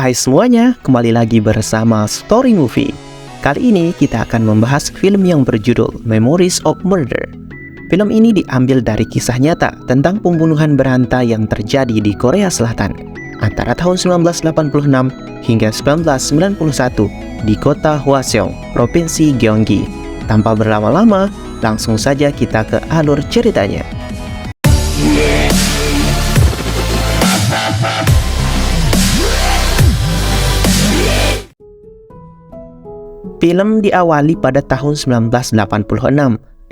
Hai semuanya, kembali lagi bersama Story Movie. Kali ini kita akan membahas film yang berjudul Memories of Murder. Film ini diambil dari kisah nyata tentang pembunuhan berantai yang terjadi di Korea Selatan antara tahun 1986 hingga 1991 di kota Hwaseong, Provinsi Gyeonggi. Tanpa berlama-lama, langsung saja kita ke alur ceritanya. Film diawali pada tahun 1986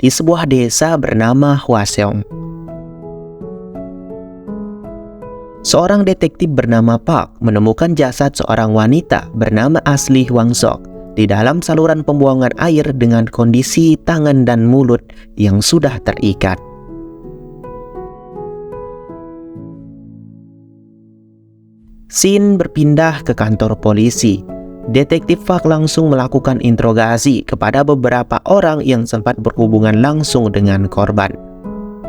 di sebuah desa bernama Hwaseong. Seorang detektif bernama Park menemukan jasad seorang wanita bernama Asli Hwang Sok di dalam saluran pembuangan air dengan kondisi tangan dan mulut yang sudah terikat. Scene berpindah ke kantor polisi. Detektif Park langsung melakukan interogasi kepada beberapa orang yang sempat berhubungan langsung dengan korban.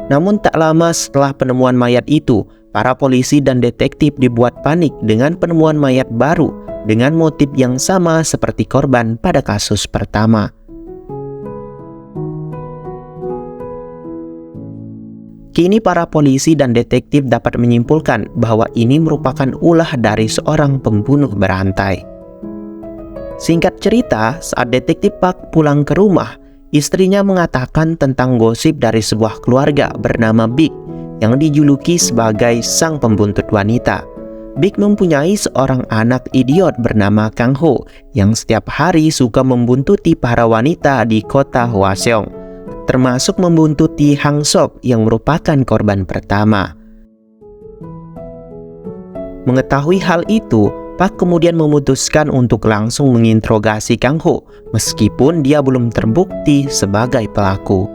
Namun tak lama setelah penemuan mayat itu, para polisi dan detektif dibuat panik dengan penemuan mayat baru dengan motif yang sama seperti korban pada kasus pertama. Kini para polisi dan detektif dapat menyimpulkan bahwa ini merupakan ulah dari seorang pembunuh berantai. Singkat cerita, saat detektif Park pulang ke rumah, istrinya mengatakan tentang gosip dari sebuah keluarga bernama Big yang dijuluki sebagai sang pembuntut wanita. Big mempunyai seorang anak idiot bernama Kang Ho yang setiap hari suka membuntuti para wanita di kota Hwaseong, termasuk membuntuti Hang Sok yang merupakan korban pertama. Mengetahui hal itu, Park kemudian memutuskan untuk langsung menginterogasi Kang Ho meskipun dia belum terbukti sebagai pelaku.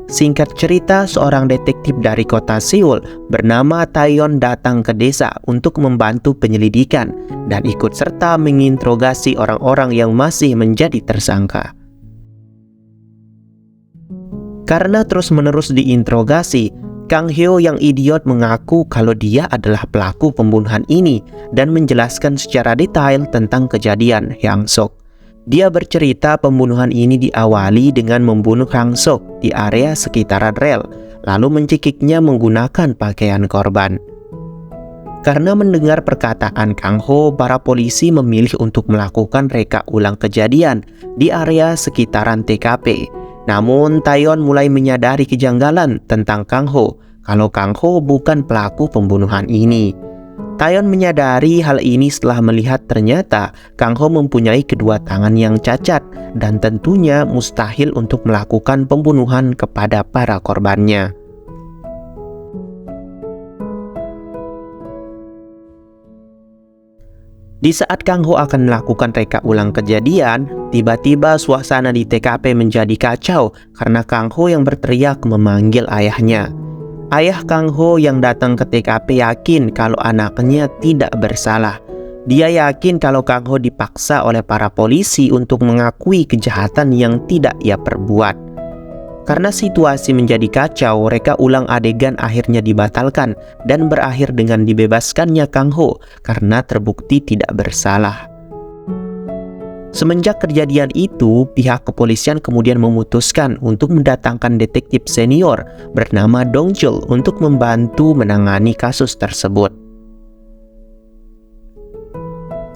Singkat cerita, seorang detektif dari kota Seoul bernama Taeyeon datang ke desa untuk membantu penyelidikan dan ikut serta menginterogasi orang-orang yang masih menjadi tersangka. Karena terus-menerus diinterogasi, Kang Hyo yang idiot mengaku kalau dia adalah pelaku pembunuhan ini dan menjelaskan secara detail tentang kejadian Hang Sok. Dia bercerita pembunuhan ini diawali dengan membunuh Hang Sok di area sekitaran rel, lalu mencekiknya menggunakan pakaian korban. Karena mendengar perkataan Kang Ho, para polisi memilih untuk melakukan reka ulang kejadian di area sekitaran TKP. Namun, Taeyeon mulai menyadari kejanggalan tentang Kang Ho, kalau Kang Ho bukan pelaku pembunuhan ini. Taeyeon menyadari hal ini setelah melihat ternyata Kang Ho mempunyai kedua tangan yang cacat dan tentunya mustahil untuk melakukan pembunuhan kepada para korbannya. Di saat Kang Ho akan melakukan reka ulang kejadian, tiba-tiba suasana di TKP menjadi kacau karena Kang Ho yang berteriak memanggil ayahnya. Ayah Kang Ho yang datang ke TKP yakin kalau anaknya tidak bersalah. Dia yakin kalau Kang Ho dipaksa oleh para polisi untuk mengakui kejahatan yang tidak ia perbuat. Karena situasi menjadi kacau, reka ulang adegan akhirnya dibatalkan dan berakhir dengan dibebaskannya Kang Ho karena terbukti tidak bersalah. Semenjak kejadian itu, pihak kepolisian kemudian memutuskan untuk mendatangkan detektif senior bernama Dong Chul untuk membantu menangani kasus tersebut.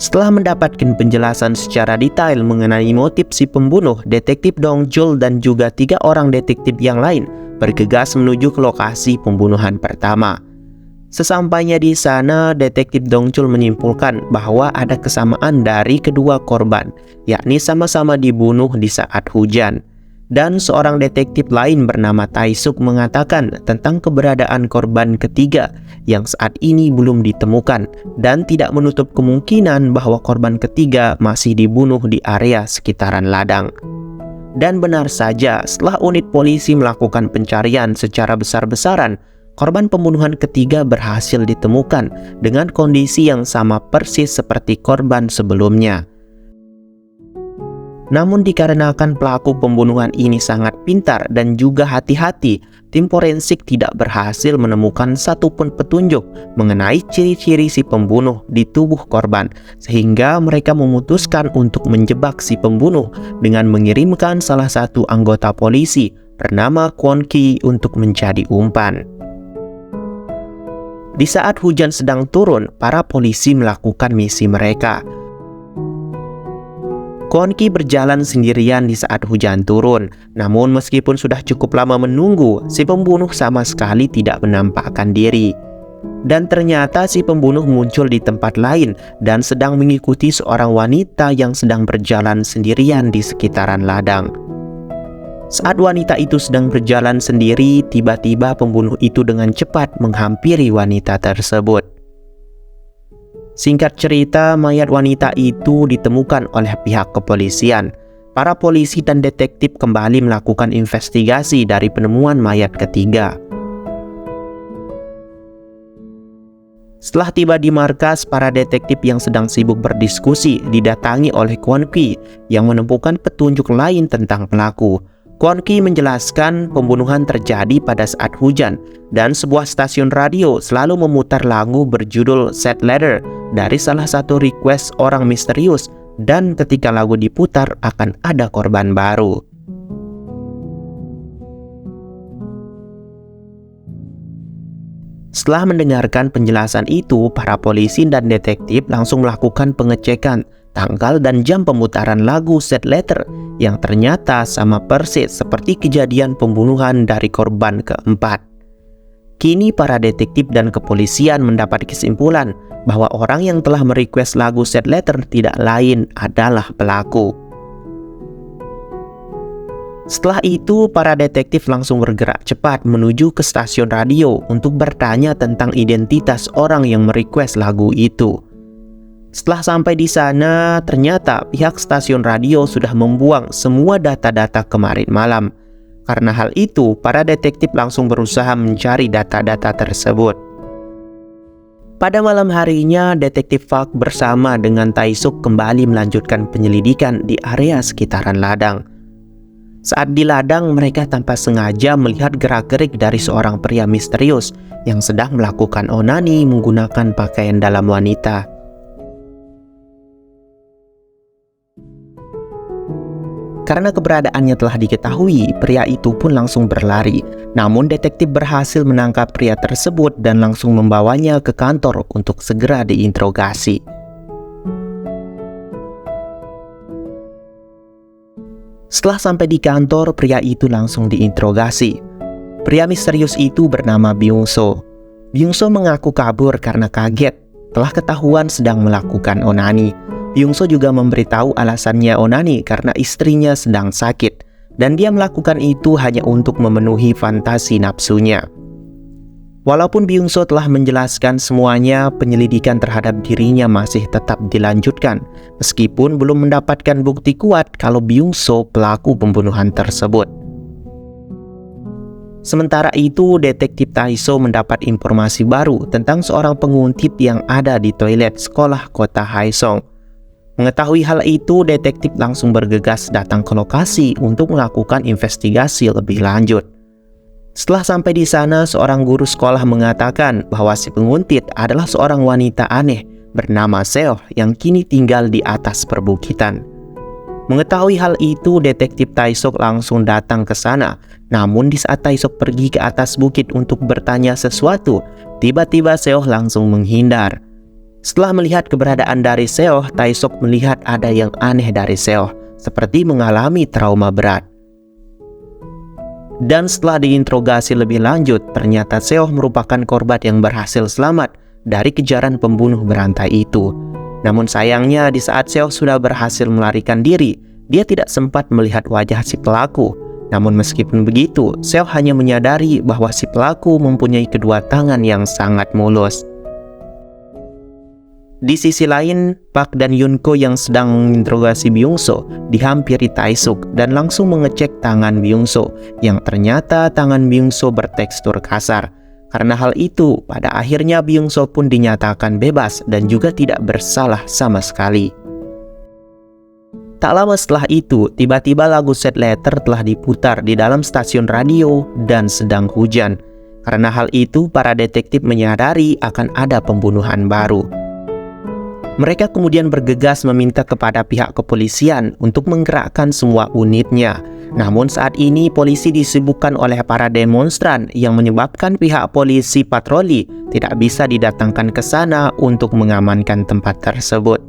Setelah mendapatkan penjelasan secara detail mengenai motif si pembunuh, detektif Dong Chul dan juga 3 orang detektif yang lain bergegas menuju ke lokasi pembunuhan pertama. Sesampainya di sana, detektif Dong Chul menyimpulkan bahwa ada kesamaan dari kedua korban, yakni sama-sama dibunuh di saat hujan. Dan seorang detektif lain bernama Tae Suk mengatakan tentang keberadaan korban ketiga yang saat ini belum ditemukan dan tidak menutup kemungkinan bahwa korban ketiga masih dibunuh di area sekitaran ladang. Dan benar saja, setelah unit polisi melakukan pencarian secara besar-besaran, korban pembunuhan ketiga berhasil ditemukan dengan kondisi yang sama persis seperti korban sebelumnya. Namun dikarenakan pelaku pembunuhan ini sangat pintar dan juga hati-hati, tim forensik tidak berhasil menemukan satupun petunjuk mengenai ciri-ciri si pembunuh di tubuh korban, sehingga mereka memutuskan untuk menjebak si pembunuh dengan mengirimkan salah satu anggota polisi bernama Kwon Ki untuk menjadi umpan. Di saat hujan sedang turun, para polisi melakukan misi mereka. Kwon Ki berjalan sendirian di saat hujan turun, namun meskipun sudah cukup lama menunggu, si pembunuh sama sekali tidak menampakkan diri. Dan ternyata si pembunuh muncul di tempat lain dan sedang mengikuti seorang wanita yang sedang berjalan sendirian di sekitaran ladang. Saat wanita itu sedang berjalan sendiri, tiba-tiba pembunuh itu dengan cepat menghampiri wanita tersebut. Singkat cerita, mayat wanita itu ditemukan oleh pihak kepolisian. Para polisi dan detektif kembali melakukan investigasi dari penemuan mayat ketiga. Setelah tiba di markas, para detektif yang sedang sibuk berdiskusi didatangi oleh Kwon Ki yang menemukan petunjuk lain tentang pelaku. Kwon Ki menjelaskan pembunuhan terjadi pada saat hujan dan sebuah stasiun radio selalu memutar lagu berjudul Sad Letter dari salah satu request orang misterius, dan ketika lagu diputar akan ada korban baru. Setelah mendengarkan penjelasan itu, para polisi dan detektif langsung melakukan pengecekan tanggal dan jam pemutaran lagu Sad Letter yang ternyata sama persis seperti kejadian pembunuhan dari korban keempat. Kini para detektif dan kepolisian mendapat kesimpulan bahwa orang yang telah merequest lagu Sad Letter tidak lain adalah pelaku. Setelah itu, para detektif langsung bergerak cepat menuju ke stasiun radio untuk bertanya tentang identitas orang yang merequest lagu itu. Setelah sampai di sana, ternyata pihak stasiun radio sudah membuang semua data-data kemarin malam. Karena hal itu, para detektif langsung berusaha mencari data-data tersebut. Pada malam harinya, detektif Park bersama dengan Tae-suk kembali melanjutkan penyelidikan di area sekitaran ladang. Saat di ladang, mereka tanpa sengaja melihat gerak-gerik dari seorang pria misterius yang sedang melakukan onani menggunakan pakaian dalam wanita. Karena keberadaannya telah diketahui, pria itu pun langsung berlari. Namun detektif berhasil menangkap pria tersebut dan langsung membawanya ke kantor untuk segera diinterogasi. Setelah sampai di kantor, pria itu langsung diinterogasi. Pria misterius itu bernama Byung-so. Byung-so mengaku kabur karena kaget telah ketahuan sedang melakukan onani. Byung-so juga memberitahu alasannya onani karena istrinya sedang sakit, dan dia melakukan itu hanya untuk memenuhi fantasi nafsunya. Walaupun Byung-so telah menjelaskan semuanya, penyelidikan terhadap dirinya masih tetap dilanjutkan, meskipun belum mendapatkan bukti kuat kalau Byung-so pelaku pembunuhan tersebut. Sementara itu, detektif Tae-so mendapat informasi baru tentang seorang penguntit yang ada di toilet sekolah kota Haesong. Mengetahui hal itu, detektif langsung bergegas datang ke lokasi untuk melakukan investigasi lebih lanjut. Setelah sampai di sana, seorang guru sekolah mengatakan bahwa si penguntit adalah seorang wanita aneh bernama Seo yang kini tinggal di atas perbukitan. Mengetahui hal itu, detektif Tae-suk langsung datang ke sana. Namun di saat Tae-suk pergi ke atas bukit untuk bertanya sesuatu, tiba-tiba Seo langsung menghindar. Setelah melihat keberadaan dari Seo, Tae-suk melihat ada yang aneh dari Seo, seperti mengalami trauma berat. Dan setelah diinterogasi lebih lanjut, ternyata Seo merupakan korban yang berhasil selamat dari kejaran pembunuh berantai itu. Namun sayangnya, di saat Seo sudah berhasil melarikan diri, dia tidak sempat melihat wajah si pelaku. Namun meskipun begitu, Seo hanya menyadari bahwa si pelaku mempunyai kedua tangan yang sangat mulus. Di sisi lain, Park dan Yunko yang sedang menginterogasi Byung-so dihampiri Tae-suk dan langsung mengecek tangan Byung-so, yang ternyata tangan Byung-so bertekstur kasar. Karena hal itu, pada akhirnya Byung-so pun dinyatakan bebas dan juga tidak bersalah sama sekali. Tak lama setelah itu, tiba-tiba lagu Sad Letter telah diputar di dalam stasiun radio dan sedang hujan. Karena hal itu, para detektif menyadari akan ada pembunuhan baru. Mereka kemudian bergegas meminta kepada pihak kepolisian untuk menggerakkan semua unitnya. Namun saat ini polisi disibukkan oleh para demonstran yang menyebabkan pihak polisi patroli tidak bisa didatangkan ke sana untuk mengamankan tempat tersebut.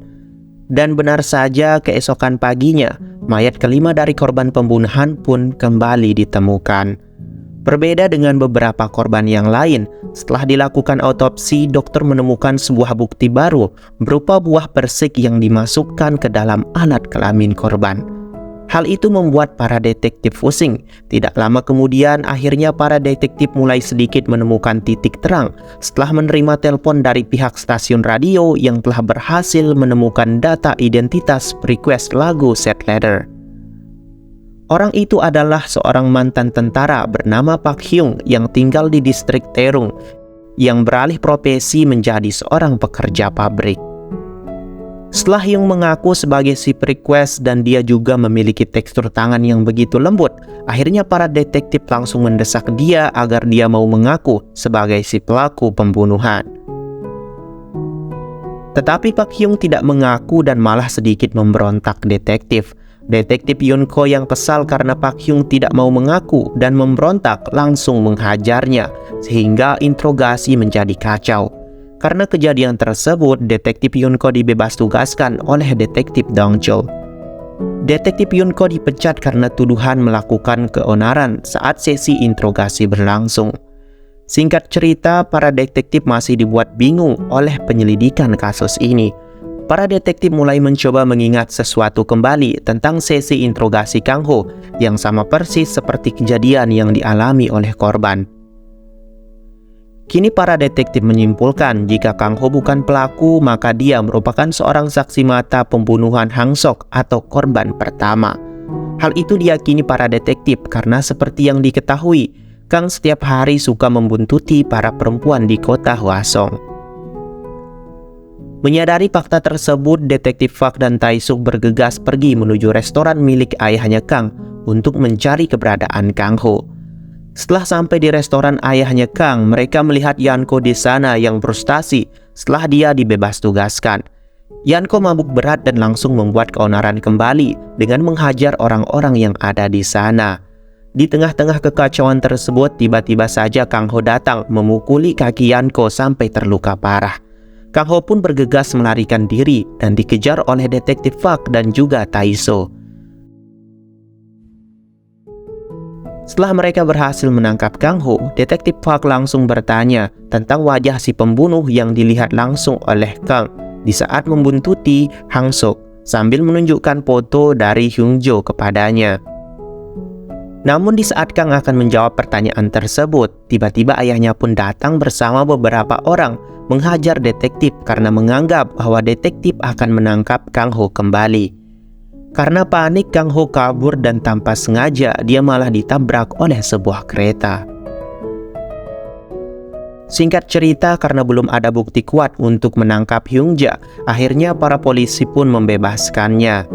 Dan benar saja, keesokan paginya, mayat kelima dari korban pembunuhan pun kembali ditemukan. Berbeda dengan beberapa korban yang lain, setelah dilakukan autopsi, dokter menemukan sebuah bukti baru berupa buah persik yang dimasukkan ke dalam alat kelamin korban. Hal itu membuat para detektif pusing. Tidak lama kemudian, akhirnya para detektif mulai sedikit menemukan titik terang setelah menerima telepon dari pihak stasiun radio yang telah berhasil menemukan data identitas request lagu Sad Letter. Orang itu adalah seorang mantan tentara bernama Pak Hyung yang tinggal di distrik Taerung, yang beralih profesi menjadi seorang pekerja pabrik. Setelah Hyung mengaku sebagai si request dan dia juga memiliki tekstur tangan yang begitu lembut, akhirnya para detektif langsung mendesak dia agar dia mau mengaku sebagai si pelaku pembunuhan. Tetapi Pak Hyung tidak mengaku dan malah sedikit memberontak detektif. Detektif Yunko yang kesal karena Pak Hyung tidak mau mengaku dan memberontak langsung menghajarnya, sehingga interogasi menjadi kacau. Karena kejadian tersebut, Detektif Yunko dibebas tugaskan oleh Detektif Dongchul. Detektif Yunko dipecat karena tuduhan melakukan keonaran saat sesi interogasi berlangsung. Singkat cerita, para detektif masih dibuat bingung oleh penyelidikan kasus ini. Para detektif mulai mencoba mengingat sesuatu kembali tentang sesi interogasi Kang Ho yang sama persis seperti kejadian yang dialami oleh korban. Kini para detektif menyimpulkan jika Kang Ho bukan pelaku, maka dia merupakan seorang saksi mata pembunuhan Hang Sok atau korban pertama. Hal itu diyakini para detektif karena seperti yang diketahui, Kang setiap hari suka membuntuti para perempuan di kota Hwasong. Menyadari fakta tersebut, Detektif Fak dan Taisuk bergegas pergi menuju restoran milik ayahnya Kang untuk mencari keberadaan Kang Ho. Setelah sampai di restoran ayahnya Kang, mereka melihat Yanko di sana yang frustasi setelah dia dibebas tugaskan. Yanko mabuk berat dan langsung membuat keonaran kembali dengan menghajar orang-orang yang ada di sana. Di tengah-tengah kekacauan tersebut, tiba-tiba saja Kang Ho datang memukuli kaki Yanko sampai terluka parah. Kang Ho pun bergegas melarikan diri dan dikejar oleh Detektif Fak dan juga Taiso. Setelah mereka berhasil menangkap Kang Ho, Detektif Fak langsung bertanya tentang wajah si pembunuh yang dilihat langsung oleh Kang di saat membuntuti Hang Sok sambil menunjukkan foto dari Hyung Jo kepadanya. Namun di saat Kang akan menjawab pertanyaan tersebut, tiba-tiba ayahnya pun datang bersama beberapa orang menghajar detektif karena menganggap bahwa detektif akan menangkap Kang Ho kembali. Karena panik, Kang Ho kabur dan tanpa sengaja dia malah ditabrak oleh sebuah kereta. Singkat cerita, karena belum ada bukti kuat untuk menangkap Hyung Ja, akhirnya para polisi pun membebaskannya.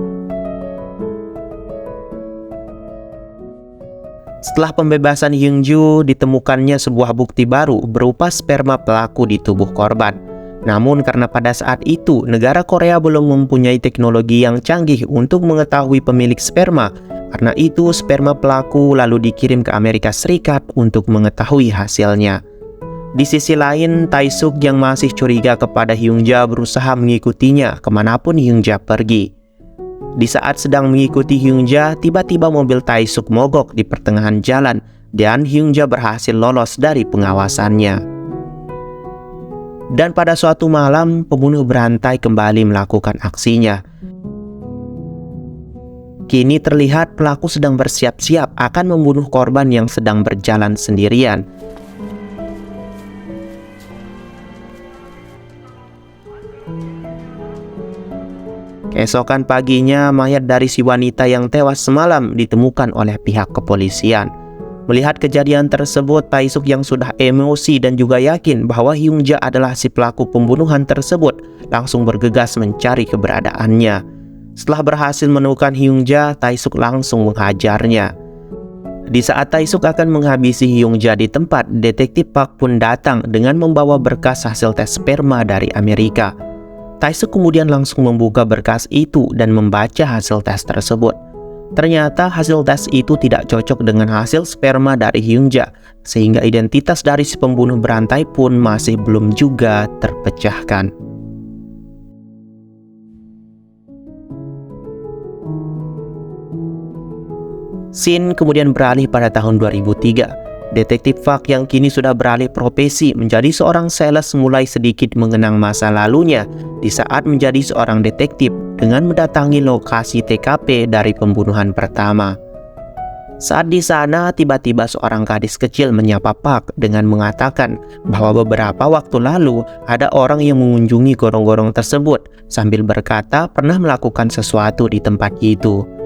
Setelah pembebasan Hyung Jo, ditemukannya sebuah bukti baru berupa sperma pelaku di tubuh korban. Namun karena pada saat itu negara Korea belum mempunyai teknologi yang canggih untuk mengetahui pemilik sperma, karena itu sperma pelaku lalu dikirim ke Amerika Serikat untuk mengetahui hasilnya. Di sisi lain, Taisuk yang masih curiga kepada Hyung Ja berusaha mengikutinya kemanapun Hyung Ja pergi. Di saat sedang mengikuti Hyung Ja, tiba-tiba mobil Taisuk mogok di pertengahan jalan dan Hyung Ja berhasil lolos dari pengawasannya. Dan pada suatu malam, pembunuh berantai kembali melakukan aksinya. Kini terlihat pelaku sedang bersiap-siap akan membunuh korban yang sedang berjalan sendirian. Keesokan paginya, mayat dari si wanita yang tewas semalam ditemukan oleh pihak kepolisian. Melihat kejadian tersebut, Taisuk yang sudah emosi dan juga yakin bahwa Hyung Ja adalah si pelaku pembunuhan tersebut langsung bergegas mencari keberadaannya. Setelah berhasil menemukan Hyung-ja, Tae-suk langsung menghajarnya. Di saat Tae-suk akan menghabisi Hyung-ja di tempat, detektif Park pun datang dengan membawa berkas hasil tes sperma dari Amerika. Tae-suk kemudian langsung membuka berkas itu dan membaca hasil tes tersebut. Ternyata hasil tes itu tidak cocok dengan hasil sperma dari Hyung-ja, sehingga identitas dari si pembunuh berantai pun masih belum juga terpecahkan. Scene kemudian beralih pada tahun 2003. Detektif Park yang kini sudah beralih profesi menjadi seorang sales mulai sedikit mengenang masa lalunya di saat menjadi seorang detektif dengan mendatangi lokasi TKP dari pembunuhan pertama. Saat di sana, tiba-tiba seorang gadis kecil menyapa Park dengan mengatakan bahwa beberapa waktu lalu ada orang yang mengunjungi gorong-gorong tersebut sambil berkata pernah melakukan sesuatu di tempat itu.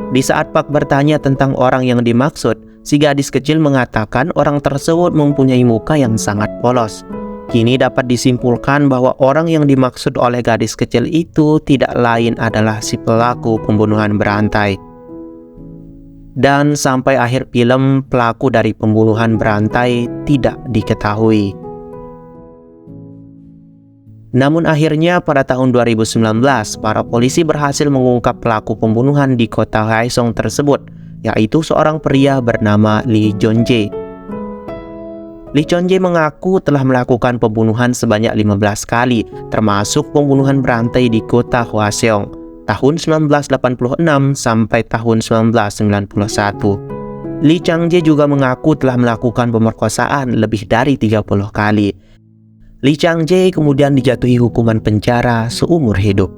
Di saat Park bertanya tentang orang yang dimaksud, si gadis kecil mengatakan orang tersebut mempunyai muka yang sangat polos. Kini dapat disimpulkan bahwa orang yang dimaksud oleh gadis kecil itu tidak lain adalah si pelaku pembunuhan berantai. Dan sampai akhir film, pelaku dari pembunuhan berantai tidak diketahui. Namun akhirnya pada tahun 2019, para polisi berhasil mengungkap pelaku pembunuhan di kota Kaesong tersebut, yaitu seorang pria bernama Lee Jong-jae. Lee Jong-jae mengaku telah melakukan pembunuhan sebanyak 15 kali, termasuk pembunuhan berantai di kota Hwaseong tahun 1986 sampai tahun 1991. Lee Chang-jae juga mengaku telah melakukan pemerkosaan lebih dari 30 kali. Lee Chang-jae kemudian dijatuhi hukuman penjara seumur hidup.